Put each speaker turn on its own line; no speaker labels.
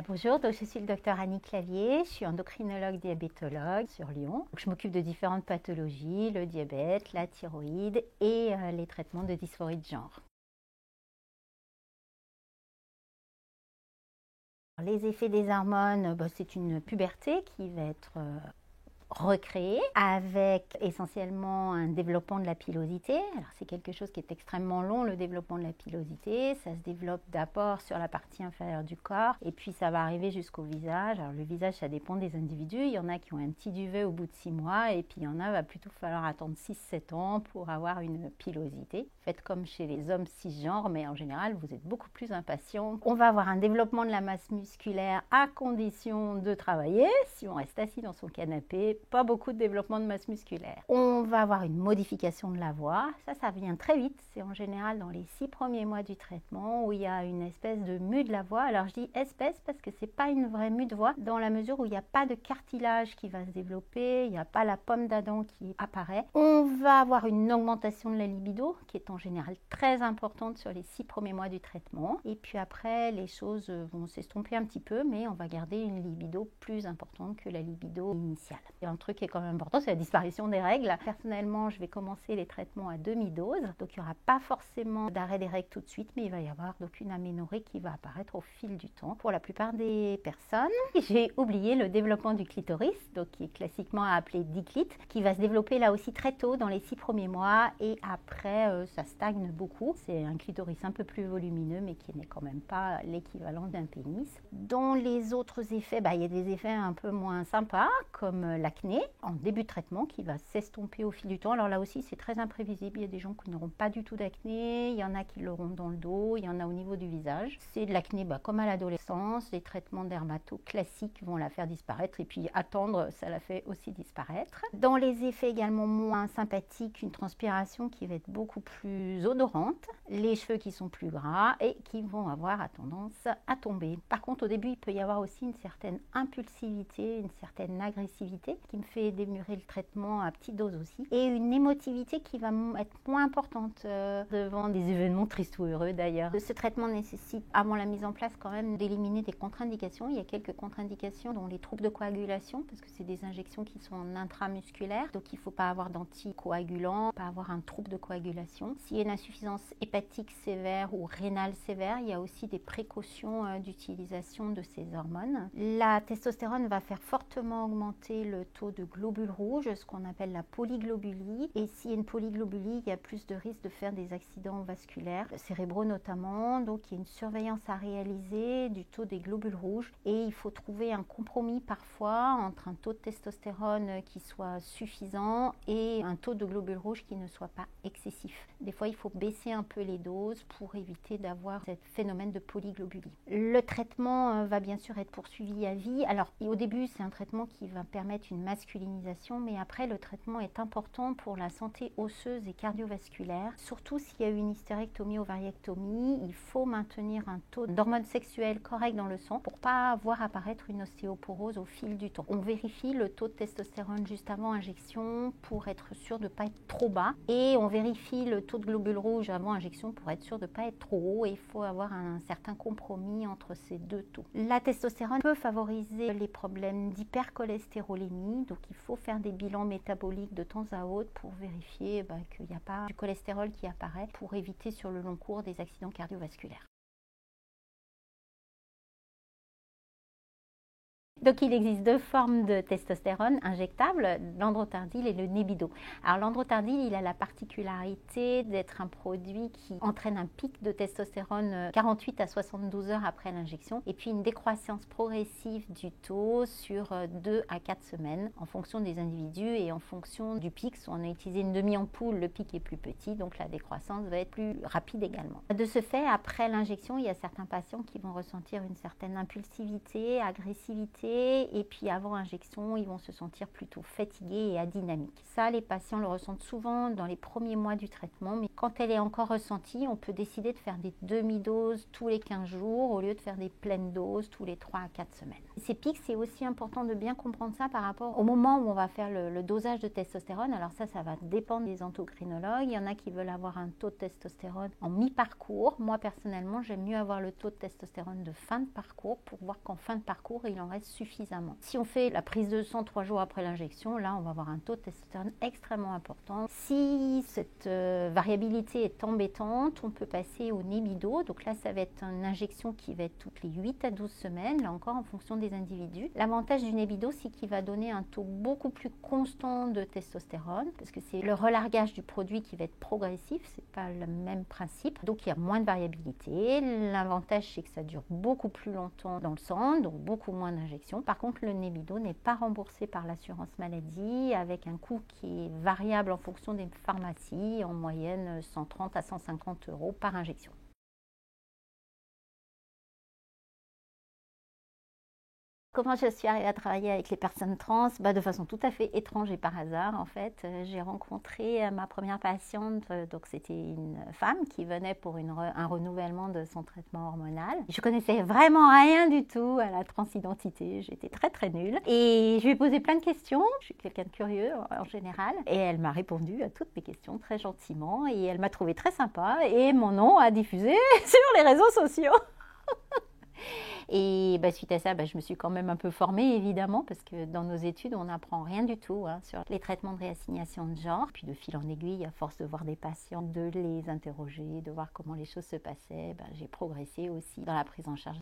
Bonjour, donc je suis le docteur Annie Clavier, je suis endocrinologue diabétologue sur Lyon. Donc, je m'occupe de différentes pathologies, le diabète, la thyroïde et les traitements de dysphorie de genre. Les effets des hormones, c'est une puberté qui va être recréée avec essentiellement un développement de la pilosité. Alors c'est quelque chose qui est extrêmement long, le développement de la pilosité. Ça se développe d'abord sur la partie inférieure du corps et puis ça va arriver jusqu'au visage. Alors le visage, ça dépend des individus. Il y en a qui ont un petit duvet au bout de 6 mois et puis il y en a, va plutôt falloir attendre 6-7 ans pour avoir une pilosité. Faites comme chez les hommes cisgenres, mais en général, vous êtes beaucoup plus impatient. On va avoir un développement de la masse musculaire à condition de travailler. Si on reste assis dans son canapé, pas beaucoup de développement de masse musculaire. On va avoir une modification de la voix. Ça vient très vite. C'est en général dans les 6 premiers mois du traitement où il y a une espèce de mue de la voix. Alors je dis espèce parce que c'est pas une vraie mue de voix dans la mesure où il n'y a pas de cartilage qui va se développer, il n'y a pas la pomme d'Adam qui apparaît. On va avoir une augmentation de la libido qui est en général très importante sur les 6 premiers mois du traitement. Et puis après, les choses vont s'estomper un petit peu, mais on va garder une libido plus importante que la libido initiale. Et un truc qui est quand même important, c'est la disparition des règles. Personnellement, je vais commencer les traitements à demi-dose, donc il n'y aura pas forcément d'arrêt des règles tout de suite, mais il va y avoir donc une aménorrhée qui va apparaître au fil du temps pour la plupart des personnes. J'ai oublié le développement du clitoris, donc qui est classiquement appelé diclite, qui va se développer là aussi très tôt dans les 6 premiers mois et après ça stagne beaucoup. C'est un clitoris un peu plus volumineux, mais qui n'est quand même pas l'équivalent d'un pénis. Dans les autres effets, il y a des effets un peu moins sympas, comme l'acné en début de traitement qui va s'estomper au fil du temps. Alors là aussi, c'est très imprévisible. Il y a des gens qui n'auront pas du tout d'acné, il y en a qui l'auront dans le dos, il y en a au niveau du visage. C'est de l'acné comme à l'adolescence. Les traitements dermato classiques vont la faire disparaître et puis attendre, ça la fait aussi disparaître. Dans les effets également moins sympathiques, une transpiration qui va être beaucoup plus odorante, les cheveux qui sont plus gras et qui vont avoir tendance à tomber. Par contre, au début, il peut y avoir aussi une certaine impulsivité, une certaine agressivité qui me fait démurer le traitement à petite dose aussi. Et une émotivité qui va être moins importante devant des événements tristes ou heureux d'ailleurs. Ce traitement nécessite, avant la mise en place, quand même d'éliminer des contre-indications. Il y a quelques contre-indications dont les troubles de coagulation, parce que c'est des injections qui sont intramusculaires, donc il ne faut pas avoir d'anticoagulants, pas avoir un trouble de coagulation. S'il y a une insuffisance hépatique sévère ou rénale sévère, il y a aussi des précautions d'utilisation de ces hormones. La testostérone va faire fortement augmenter le taux de globules rouges, ce qu'on appelle la polyglobulie. Et s'il y a une polyglobulie, il y a plus de risques de faire des accidents vasculaires, cérébraux notamment. Donc il y a une surveillance à réaliser du taux des globules rouges. Et il faut trouver un compromis parfois entre un taux de testostérone qui soit suffisant et un taux de globules rouges qui ne soit pas excessif. Des fois, il faut baisser un peu les doses pour éviter d'avoir ce phénomène de polyglobulie. Le traitement va bien sûr être poursuivi à vie. Alors au début, c'est un traitement qui va permettre une masculinisation, mais après, le traitement est important pour la santé osseuse et cardiovasculaire. Surtout s'il y a eu une hystérectomie, ovariectomie, il faut maintenir un taux d'hormones sexuelles correct dans le sang pour ne pas voir apparaître une ostéoporose au fil du temps. On vérifie le taux de testostérone juste avant injection pour être sûr de ne pas être trop bas et on vérifie le taux de globules rouges avant injection pour être sûr de ne pas être trop haut et il faut avoir un certain compromis entre ces deux taux. La testostérone peut favoriser les problèmes d'hypercholestérolémie, donc il faut faire des bilans métaboliques de temps à autre pour vérifier qu'il n'y a pas du cholestérol qui apparaît pour éviter sur le long cours des accidents cardiovasculaires. Donc il existe 2 formes de testostérone injectable, l'androtardil et le Nebido. Alors l'androtardil, il a la particularité d'être un produit qui entraîne un pic de testostérone 48 à 72 heures après l'injection et puis une décroissance progressive du taux sur 2 à 4 semaines en fonction des individus et en fonction du pic. Si on a utilisé une demi-ampoule, le pic est plus petit, donc la décroissance va être plus rapide également. De ce fait, après l'injection, il y a certains patients qui vont ressentir une certaine impulsivité, agressivité, et puis avant injection, ils vont se sentir plutôt fatigués et adynamiques. Ça, les patients le ressentent souvent dans les premiers mois du traitement, mais quand elle est encore ressentie, on peut décider de faire des demi-doses tous les 15 jours au lieu de faire des pleines doses tous les 3 à 4 semaines. Ces pics, c'est aussi important de bien comprendre ça par rapport au moment où on va faire le dosage de testostérone. Alors ça va dépendre des endocrinologues. Il y en a qui veulent avoir un taux de testostérone en mi-parcours. Moi, personnellement, j'aime mieux avoir le taux de testostérone de fin de parcours pour voir qu'en fin de parcours, il en reste suffisamment. Si on fait la prise de sang 3 jours après l'injection, là, on va avoir un taux de testostérone extrêmement important. Si cette variabilité est embêtante, on peut passer au Nebido. Donc là, ça va être une injection qui va être toutes les 8 à 12 semaines, là encore en fonction des individus. L'avantage du Nebido, c'est qu'il va donner un taux beaucoup plus constant de testostérone, parce que c'est le relargage du produit qui va être progressif, c'est pas le même principe, donc il y a moins de variabilité. L'avantage, c'est que ça dure beaucoup plus longtemps dans le sang, donc beaucoup moins d'injections. Par contre, le Nebido n'est pas remboursé par l'assurance maladie, avec un coût qui est variable en fonction des pharmacies, en moyenne 130 à 150 € par injection. Comment je suis arrivée à travailler avec les personnes trans? De façon tout à fait étrange et par hasard, en fait. J'ai rencontré ma première patiente, donc c'était une femme qui venait pour un renouvellement de son traitement hormonal. Je connaissais vraiment rien du tout à la transidentité, j'étais très très nulle. Et je lui ai posé plein de questions, je suis quelqu'un de curieux en général. Et elle m'a répondu à toutes mes questions très gentiment et elle m'a trouvée très sympa et mon nom a diffusé sur les réseaux sociaux. Et suite à ça, je me suis quand même un peu formée, évidemment, parce que dans nos études, on n'apprend rien du tout sur les traitements de réassignation de genre. Puis de fil en aiguille, à force de voir des patients, de les interroger, de voir comment les choses se passaient, j'ai progressé aussi dans la prise en charge.